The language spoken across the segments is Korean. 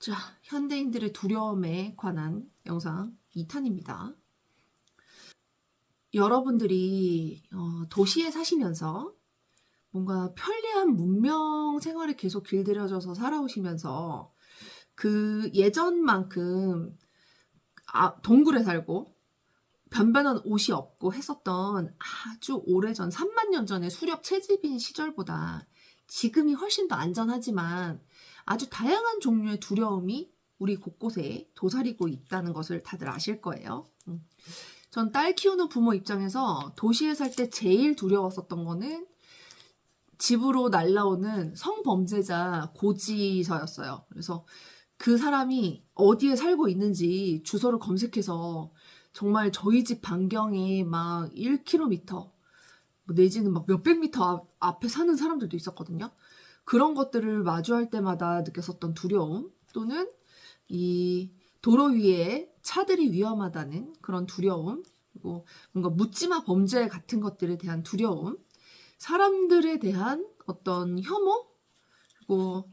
자, 현대인들의 두려움에 관한 영상 2탄입니다. 여러분들이 도시에 사시면서 뭔가 편리한 문명 생활에 계속 길들여져서 살아오시면서 그 예전만큼 동굴에 살고 변변한 옷이 없고 했었던 아주 오래전 3만 년 전의 수렵 채집인 시절보다 지금이 훨씬 더 안전하지만 아주 다양한 종류의 두려움이 우리 곳곳에 도사리고 있다는 것을 다들 아실 거예요. 전 딸 키우는 부모 입장에서 도시에 살 때 제일 두려웠었던 거는 집으로 날라오는 성범죄자 고지서였어요. 그래서 그 사람이 어디에 살고 있는지 주소를 검색해서 정말 저희 집 반경에 막 1km 내지는 막 몇백 미터 앞에 사는 사람들도 있었거든요. 그런 것들을 마주할 때마다 느꼈었던 두려움, 또는 이 도로 위에 차들이 위험하다는 그런 두려움, 그리고 뭔가 묻지마 범죄 같은 것들에 대한 두려움, 사람들에 대한 어떤 혐오, 그리고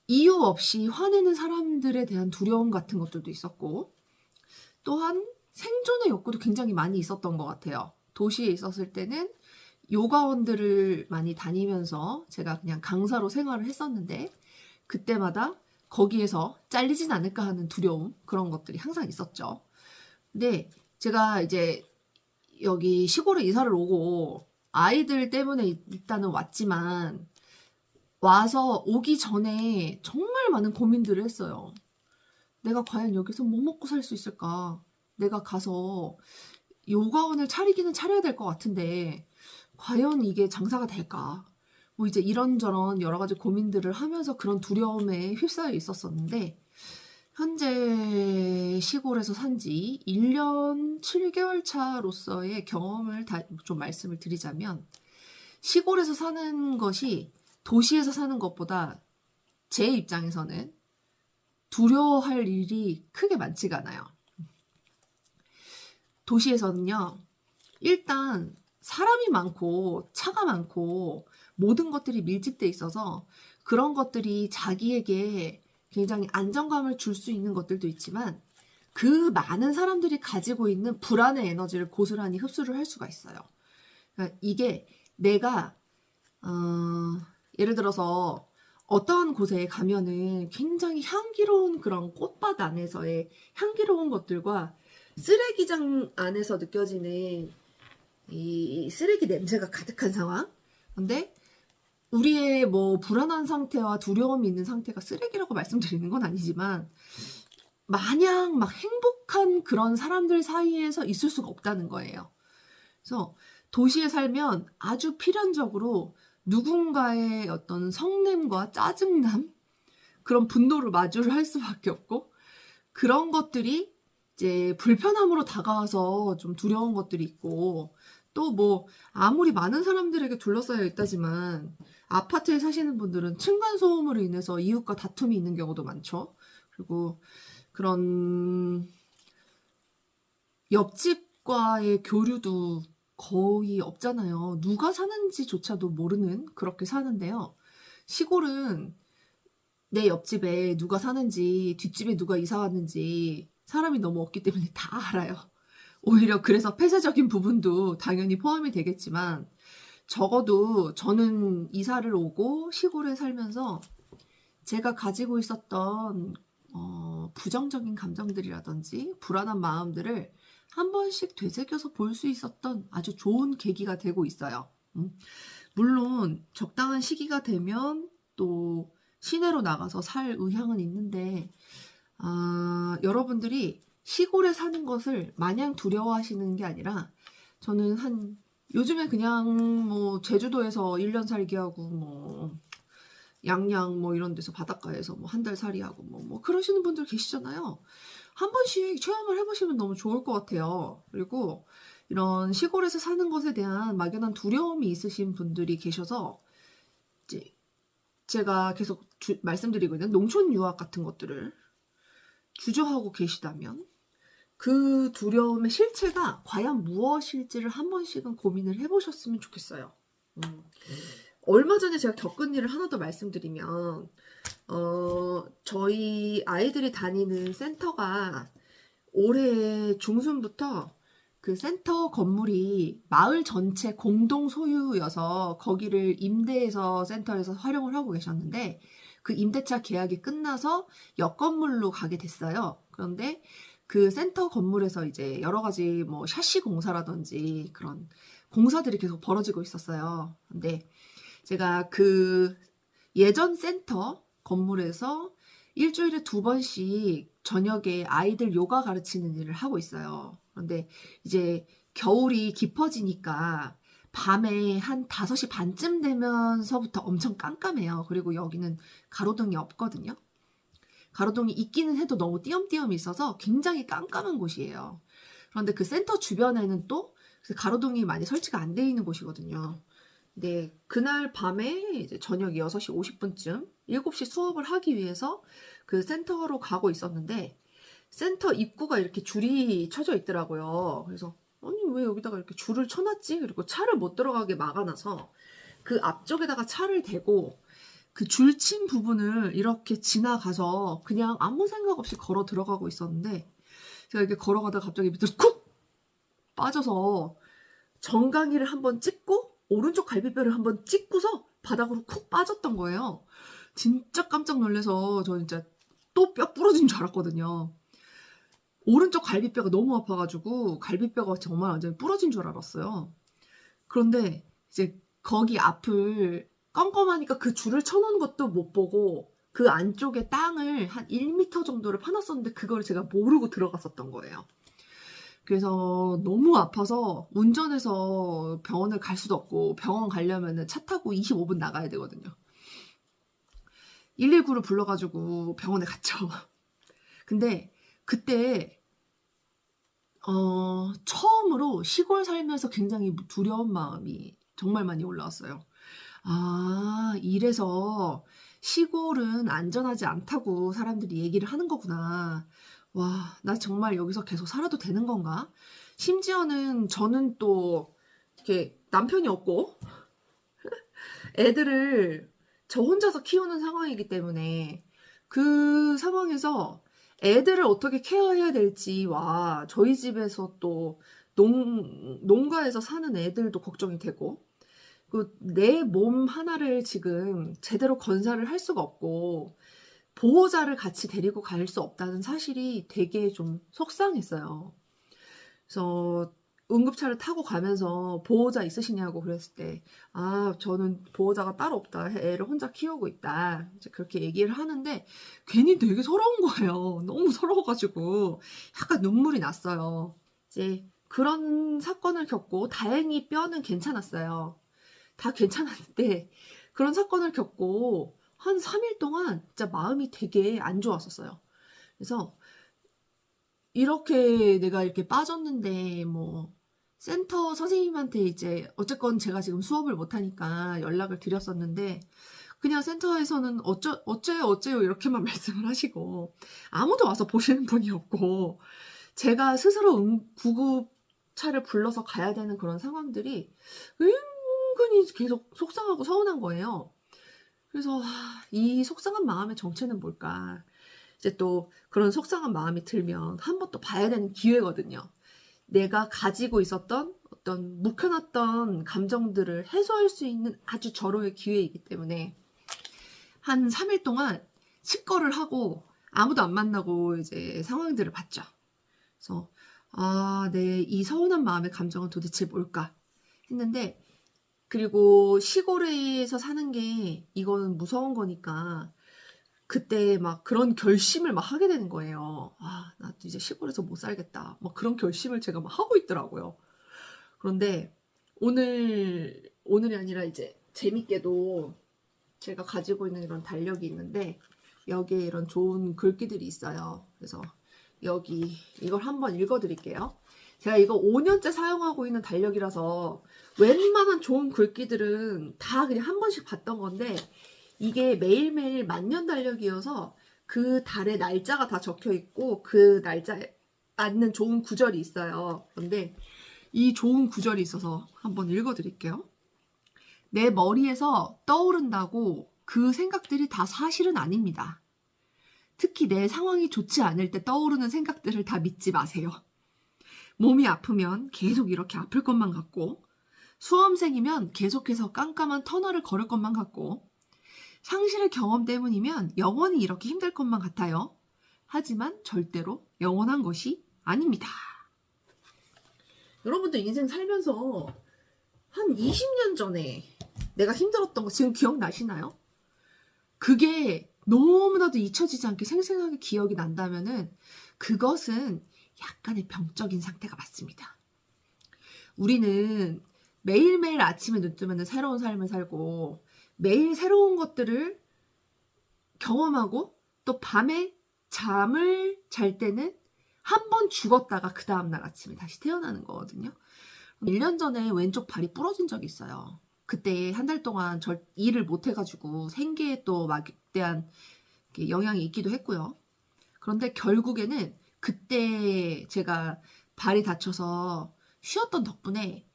이유 없이 화내는 사람들에 대한 두려움 같은 것들도 있었고, 또한 생존의 욕구도 굉장히 많이 있었던 것 같아요. 도시에 있었을 때는 요가원들을 많이 다니면서 제가 그냥 강사로 생활을 했었는데, 그때마다 거기에서 잘리진 않을까 하는 두려움, 그런 것들이 항상 있었죠. 근데 제가 이제 여기 시골에 이사를 오고 아이들 때문에 일단은 왔지만, 와서 오기 전에 정말 많은 고민들을 했어요. 내가 과연 여기서 뭐 먹고 살 수 있을까? 내가 가서 요가원을 차리기는 차려야 될 것 같은데 과연 이게 장사가 될까? 뭐 이제 이런저런 여러 가지 고민들을 하면서 그런 두려움에 휩싸여 있었었는데, 현재 시골에서 산 지 1년 7개월 차로서의 경험을 좀 말씀을 드리자면, 시골에서 사는 것이 도시에서 사는 것보다 제 입장에서는 두려워할 일이 크게 많지가 않아요. 도시에서는요, 일단 사람이 많고 차가 많고 모든 것들이 밀집돼 있어서 그런 것들이 자기에게 굉장히 안정감을 줄 수 있는 것들도 있지만, 그 많은 사람들이 가지고 있는 불안의 에너지를 고스란히 흡수를 할 수가 있어요. 그러니까 이게 내가 예를 들어서 어떠한 곳에 가면은 굉장히 향기로운 그런 꽃밭 안에서의 향기로운 것들과 쓰레기장 안에서 느껴지는 이 쓰레기 냄새가 가득한 상황. 근데 우리의 뭐 불안한 상태와 두려움이 있는 상태가 쓰레기라고 말씀드리는 건 아니지만, 마냥 막 행복한 그런 사람들 사이에서 있을 수가 없다는 거예요. 그래서 도시에 살면 아주 필연적으로 누군가의 어떤 성냄과 짜증남, 그런 분노를 마주를 할 수밖에 없고, 그런 것들이 이제 불편함으로 다가와서 좀 두려운 것들이 있고, 또 뭐 아무리 많은 사람들에게 둘러싸여 있다지만 아파트에 사시는 분들은 층간소음으로 인해서 이웃과 다툼이 있는 경우도 많죠. 그리고 그런 옆집과의 교류도 거의 없잖아요. 누가 사는지조차도 모르는, 그렇게 사는데요. 시골은 내 옆집에 누가 사는지, 뒷집에 누가 이사 왔는지 사람이 너무 없기 때문에 다 알아요. 오히려 그래서 폐쇄적인 부분도 당연히 포함이 되겠지만, 적어도 저는 이사를 오고 시골에 살면서 제가 가지고 있었던 부정적인 감정들이라든지 불안한 마음들을 한 번씩 되새겨서 볼 수 있었던 아주 좋은 계기가 되고 있어요. 물론 적당한 시기가 되면 또 시내로 나가서 살 의향은 있는데, 여러분들이 시골에 사는 것을 마냥 두려워하시는 게 아니라, 저는 요즘에 그냥 뭐 제주도에서 1년 살기 하고 뭐 양양 뭐 이런 데서 바닷가에서 뭐 한 달 살이 하고 뭐 그러시는 분들 계시잖아요. 한 번씩 체험을 해보시면 너무 좋을 것 같아요. 그리고 이런 시골에서 사는 것에 대한 막연한 두려움이 있으신 분들이 계셔서, 이제 제가 계속 말씀드리고 있는 농촌 유학 같은 것들을 주저하고 계시다면, 그 두려움의 실체가 과연 무엇일지를 한 번씩은 고민을 해보셨으면 좋겠어요. 얼마 전에 제가 겪은 일을 하나 더 말씀드리면, 저희 아이들이 다니는 센터가 올해 중순부터 그 센터 건물이 마을 전체 공동 소유여서 거기를 임대해서 센터에서 활용을 하고 계셨는데 그 임대차 계약이 끝나서 옆 건물로 가게 됐어요. 그런데 그 센터 건물에서 이제 여러 가지 뭐 샤시 공사라든지 그런 공사들이 계속 벌어지고 있었어요. 근데 제가 그 예전 센터 건물에서 일주일에 2번씩 저녁에 아이들 요가 가르치는 일을 하고 있어요. 그런데 이제 겨울이 깊어지니까 밤에 한 5시 반쯤 되면서부터 엄청 깜깜해요. 그리고 여기는 가로등이 없거든요. 가로등이 있기는 해도 너무 띄엄띄엄 있어서 굉장히 깜깜한 곳이에요. 그런데 그 센터 주변에는 또 가로등이 많이 설치가 안 돼 있는 곳이거든요. 네, 그날 밤에 이제 저녁 6시 50분쯤 7시 수업을 하기 위해서 그 센터로 가고 있었는데 센터 입구가 이렇게 줄이 쳐져 있더라고요. 그래서 아니 왜 여기다가 이렇게 줄을 쳐놨지? 그리고 차를 못 들어가게 막아놔서 그 앞쪽에다가 차를 대고 그 줄친 부분을 이렇게 지나가서 그냥 아무 생각 없이 걸어 들어가고 있었는데 제가 이렇게 걸어가다가 갑자기 밑으로 쿡 빠져서 정강이를 한번 찍고 오른쪽 갈비뼈를 한번 찍고서 바닥으로 쿡 빠졌던 거예요. 진짜 깜짝 놀라서 저 진짜 또 뼈 부러진 줄 알았거든요. 오른쪽 갈비뼈가 너무 아파가지고 갈비뼈가 정말 완전히 부러진 줄 알았어요. 그런데 이제 거기 앞을 껌껌하니까 그 줄을 쳐놓은 것도 못 보고 그 안쪽에 땅을 한 1m 정도를 파놨었는데 그걸 제가 모르고 들어갔었던 거예요. 그래서 너무 아파서 운전해서 병원을 갈 수도 없고 병원 가려면 차 타고 25분 나가야 되거든요. 119를 불러가지고 병원에 갔죠. 근데 그때 처음으로 시골 살면서 굉장히 두려운 마음이 정말 많이 올라왔어요. 아, 이래서 시골은 안전하지 않다고 사람들이 얘기를 하는 거구나. 와, 나 정말 여기서 계속 살아도 되는 건가? 심지어는 저는 또 이렇게 남편이 없고 애들을 저 혼자서 키우는 상황이기 때문에 그 상황에서 애들을 어떻게 케어해야 될지와 저희 집에서 또 농가에서 사는 애들도 걱정이 되고 그 내 몸 하나를 지금 제대로 건사를 할 수가 없고 보호자를 같이 데리고 갈 수 없다는 사실이 되게 좀 속상했어요. 그래서 응급차를 타고 가면서 보호자 있으시냐고 그랬을 때, 아, 저는 보호자가 따로 없다. 애를 혼자 키우고 있다. 이제 그렇게 얘기를 하는데 괜히 되게 서러운 거예요. 너무 서러워가지고 약간 눈물이 났어요. 이제 그런 사건을 겪고 다행히 뼈는 괜찮았어요. 다 괜찮았는데 그런 사건을 겪고 한 3일 동안 진짜 마음이 되게 안 좋았었어요. 그래서 이렇게 내가 이렇게 빠졌는데 뭐 센터 선생님한테 이제 어쨌건 제가 지금 수업을 못 하니까 연락을 드렸었는데 그냥 센터에서는 어째요 이렇게만 말씀을 하시고 아무도 와서 보시는 분이 없고 제가 스스로 구급차를 불러서 가야 되는 그런 상황들이 은근히 계속 속상하고 서운한 거예요. 그래서 이 속상한 마음의 정체는 뭘까? 이제 또 그런 속상한 마음이 들면 한 번 또 봐야 되는 기회거든요. 내가 가지고 있었던 어떤 묵혀놨던 감정들을 해소할 수 있는 아주 절호의 기회이기 때문에 한 3일 동안 식거를 하고 아무도 안 만나고 이제 상황들을 봤죠. 그래서 아, 내 이 서운한 마음의 감정은 도대체 뭘까 했는데 그리고 시골에서 사는 게 이거는 무서운 거니까 그때 막 그런 결심을 막 하게 되는 거예요. 아, 나 이제 시골에서 못 살겠다. 막 그런 결심을 제가 막 하고 있더라고요. 그런데 오늘이 아니라 이제 재밌게도 제가 가지고 있는 이런 달력이 있는데 여기에 이런 좋은 글귀들이 있어요. 그래서 여기 이걸 한번 읽어드릴게요. 제가 이거 5년째 사용하고 있는 달력이라서 웬만한 좋은 글귀들은 다 그냥 한 번씩 봤던 건데 이게 매일매일 만년 달력이어서 그 달의 날짜가 다 적혀 있고 그 날짜에 맞는 좋은 구절이 있어요. 그런데 이 좋은 구절이 있어서 한번 읽어드릴게요. 내 머리에서 떠오른다고 그 생각들이 다 사실은 아닙니다. 특히 내 상황이 좋지 않을 때 떠오르는 생각들을 다 믿지 마세요. 몸이 아프면 계속 이렇게 아플 것만 같고, 수험생이면 계속해서 깜깜한 터널을 걸을 것만 같고, 상실의 경험 때문이면 영원히 이렇게 힘들 것만 같아요. 하지만 절대로 영원한 것이 아닙니다. 여러분들 인생 살면서 한 20년 전에 내가 힘들었던 거 지금 기억나시나요? 그게 너무나도 잊혀지지 않게 생생하게 기억이 난다면은 그것은 약간의 병적인 상태가 맞습니다. 우리는 매일매일 아침에 눈 뜨면 새로운 삶을 살고 매일 새로운 것들을 경험하고 또 밤에 잠을 잘 때는 한 번 죽었다가 그 다음날 아침에 다시 태어나는 거거든요. 1년 전에 왼쪽 발이 부러진 적이 있어요. 그때 한 달 동안 일을 못 해가지고 생계에 또 막대한 영향이 있기도 했고요. 그런데 결국에는 그때 제가 발이 다쳐서 쉬었던 덕분에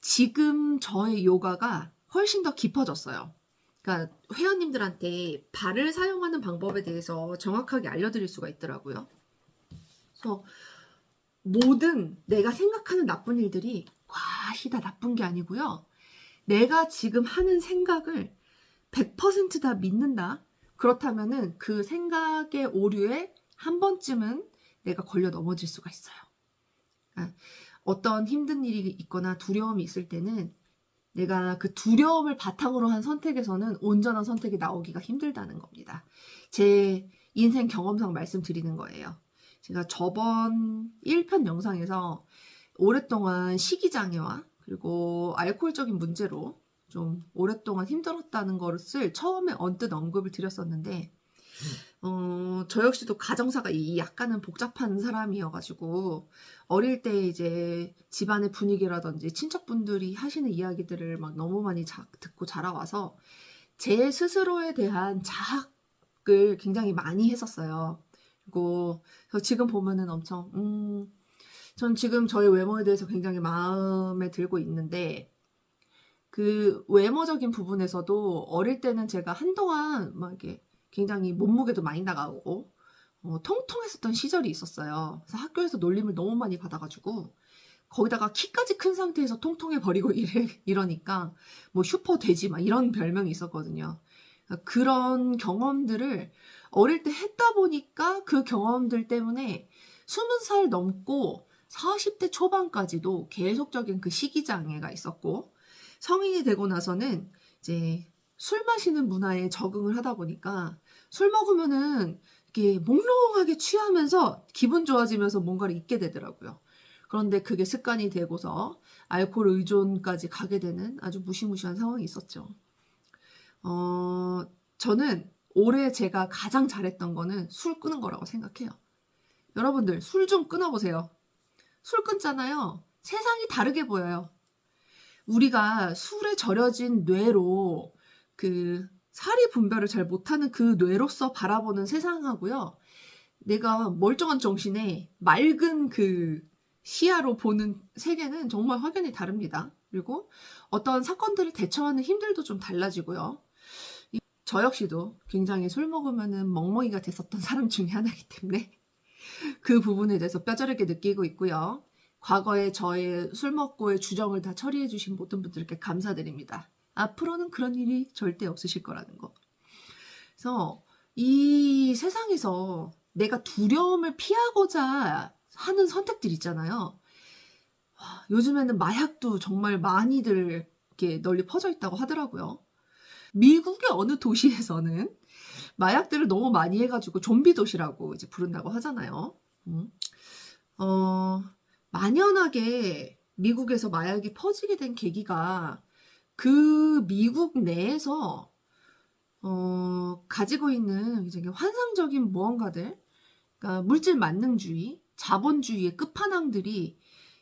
지금 저의 요가가 훨씬 더 깊어졌어요. 그러니까 회원님들한테 발을 사용하는 방법에 대해서 정확하게 알려드릴 수가 있더라고요. 그래서 모든 내가 생각하는 나쁜 일들이 과히 다 나쁜 게 아니고요. 내가 지금 하는 생각을 100% 다 믿는다. 그렇다면은 그 생각의 오류에 한 번쯤은 내가 걸려 넘어질 수가 있어요. 그러니까 어떤 힘든 일이 있거나 두려움이 있을 때는 내가 그 두려움을 바탕으로 한 선택에서는 온전한 선택이 나오기가 힘들다는 겁니다. 제 인생 경험상 말씀드리는 거예요. 제가 저번 1편 영상에서 오랫동안 식이장애와 그리고 알코올적인 문제로 좀 오랫동안 힘들었다는 것을 처음에 언뜻 언급을 드렸었는데 저 역시도 가정사가 약간은 복잡한 사람이어가지고 어릴 때 이제 집안의 분위기라든지 친척분들이 하시는 이야기들을 막 너무 많이 듣고 자라와서 제 스스로에 대한 자학을 굉장히 많이 했었어요. 그리고 지금 보면은 엄청 전 지금 저의 외모에 대해서 굉장히 마음에 들고 있는데 그 외모적인 부분에서도 어릴 때는 제가 한동안 막 이렇게 굉장히 몸무게도 많이 나가고 통통했었던 시절이 있었어요. 그래서 학교에서 놀림을 너무 많이 받아가지고 거기다가 키까지 큰 상태에서 통통해 버리고 이러니까 뭐 슈퍼 돼지 막 이런 별명이 있었거든요. 그런 경험들을 어릴 때 했다 보니까 그 경험들 때문에 20살 넘고 40대 초반까지도 계속적인 그 식이장애가 있었고 성인이 되고 나서는 이제 술 마시는 문화에 적응을 하다 보니까 술 먹으면은 이게 몽롱하게 취하면서 기분 좋아지면서 뭔가를 잊게 되더라고요. 그런데 그게 습관이 되고서 알코올 의존까지 가게 되는 아주 무시무시한 상황이 있었죠. 저는 올해 제가 가장 잘했던 거는 술 끊은 거라고 생각해요. 여러분들 술 좀 끊어보세요. 술 끊잖아요. 세상이 다르게 보여요. 우리가 술에 절여진 뇌로 그 사리 분별을 잘 못하는 그 뇌로서 바라보는 세상하고요. 내가 멀쩡한 정신에 맑은 그 시야로 보는 세계는 정말 확연히 다릅니다. 그리고 어떤 사건들을 대처하는 힘들도 좀 달라지고요. 저 역시도 굉장히 술 먹으면은 멍멍이가 됐었던 사람 중에 하나이기 때문에 그 부분에 대해서 뼈저리게 느끼고 있고요. 과거에 저의 술 먹고의 주정을 다 처리해 주신 모든 분들께 감사드립니다. 앞으로는 그런 일이 절대 없으실 거라는 거. 그래서 이 세상에서 내가 두려움을 피하고자 하는 선택들 있잖아요. 요즘에는 마약도 정말 많이들 이렇게 널리 퍼져 있다고 하더라고요. 미국의 어느 도시에서는 마약들을 너무 많이 해가지고 좀비 도시라고 이제 부른다고 하잖아요. 만연하게 미국에서 마약이 퍼지게 된 계기가 그 미국 내에서 가지고 있는 이제 환상적인 무언가들, 그러니까 물질 만능주의, 자본주의의 끝판왕들이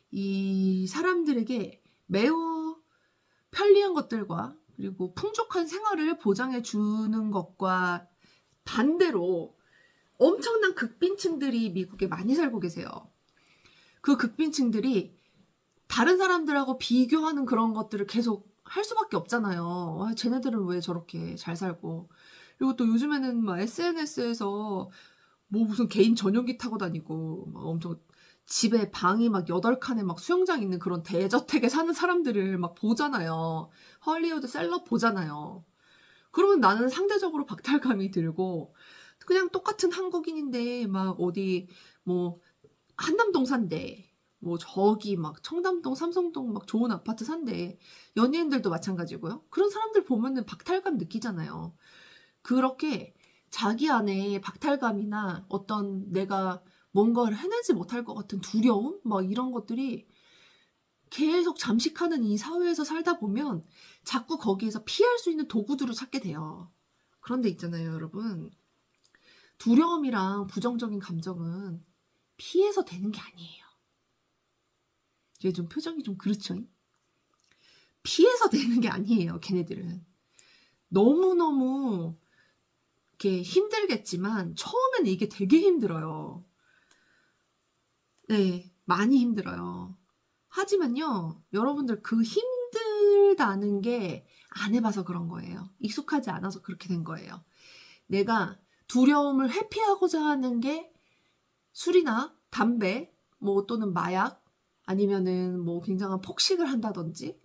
이 사람들에게 매우 편리한 것들과 그리고 풍족한 생활을 보장해 주는 것과 반대로 엄청난 극빈층들이 미국에 많이 살고 계세요. 그 극빈층들이 다른 사람들하고 비교하는 그런 것들을 계속 할 수밖에 없잖아요. 아, 쟤네들은 왜 저렇게 잘 살고. 그리고 또 요즘에는 막 SNS에서 뭐 무슨 개인 전용기 타고 다니고 막 엄청 집에 방이 막 8칸에 막 수영장 있는 그런 대저택에 사는 사람들을 막 보잖아요. 헐리우드 셀럽 보잖아요. 그러면 나는 상대적으로 박탈감이 들고 그냥 똑같은 한국인인데 막 어디 뭐 한남동 산대. 뭐 저기 막 청담동, 삼성동 막 좋은 아파트 산대. 연예인들도 마찬가지고요. 그런 사람들 보면은 박탈감 느끼잖아요. 그렇게 자기 안에 박탈감이나 어떤 내가 뭔가를 해내지 못할 것 같은 두려움? 막 이런 것들이 계속 잠식하는 이 사회에서 살다 보면 자꾸 거기에서 피할 수 있는 도구들을 찾게 돼요. 그런데 있잖아요, 여러분. 두려움이랑 부정적인 감정은 피해서 되는 게 아니에요. 이게 좀 표정이 좀 그렇죠? 피해서 되는 게 아니에요, 걔네들은. 너무너무 이렇게 힘들겠지만 처음에는 이게 되게 힘들어요. 네, 많이 힘들어요. 하지만요, 여러분들 그 힘들다는 게 안 해봐서 그런 거예요. 익숙하지 않아서 그렇게 된 거예요. 내가 두려움을 회피하고자 하는 게 술이나 담배, 뭐 또는 마약, 아니면은 뭐 굉장한 폭식을 한다든지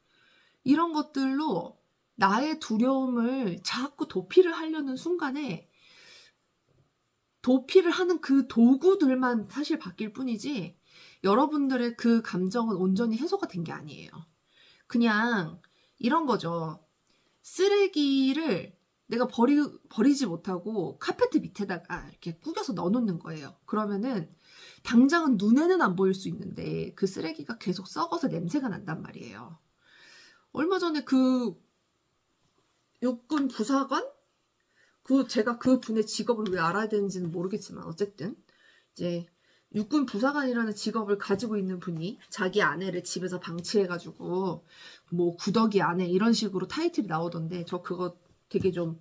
이런 것들로 나의 두려움을 자꾸 도피를 하려는 순간에 도피를 하는 그 도구들만 사실 바뀔 뿐이지 여러분들의 그 감정은 온전히 해소가 된 게 아니에요. 그냥 이런 거죠. 쓰레기를 내가 버리지 못하고 카페트 밑에다가 이렇게 구겨서 넣어놓는 거예요. 그러면은 당장은 눈에는 안 보일 수 있는데 그 쓰레기가 계속 썩어서 냄새가 난단 말이에요. 얼마 전에 그 육군 부사관? 제가 그 분의 직업을 왜 알아야 되는지는 모르겠지만 어쨌든 이제 육군 부사관이라는 직업을 가지고 있는 분이 자기 아내를 집에서 방치해가지고 뭐 구더기 아내 이런 식으로 타이틀이 나오던데 저 그거 되게 좀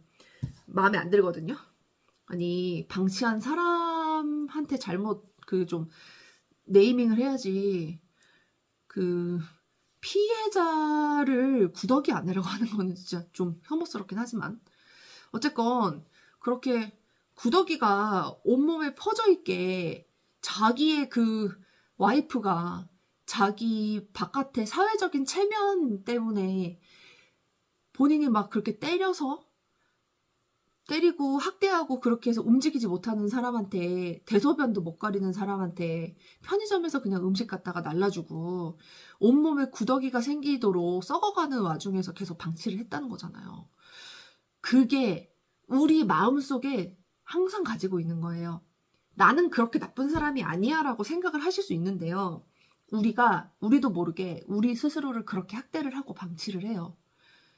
마음에 안 들거든요. 아니 방치한 사람한테 잘못 그 좀 네이밍을 해야지 그 피해자를 구더기 아내라고 하는 거는 진짜 좀 혐오스럽긴 하지만 어쨌건 그렇게 구더기가 온몸에 퍼져 있게 자기의 그 와이프가 자기 바깥의 사회적인 체면 때문에 본인이 막 그렇게 때리고 학대하고 그렇게 해서 움직이지 못하는 사람한테 대소변도 못 가리는 사람한테 편의점에서 그냥 음식 갖다가 날라주고 온몸에 구더기가 생기도록 썩어가는 와중에서 계속 방치를 했다는 거잖아요. 그게 우리 마음속에 항상 가지고 있는 거예요. 나는 그렇게 나쁜 사람이 아니야 라고 생각을 하실 수 있는데요. 우리도 모르게 우리 스스로를 그렇게 학대를 하고 방치를 해요.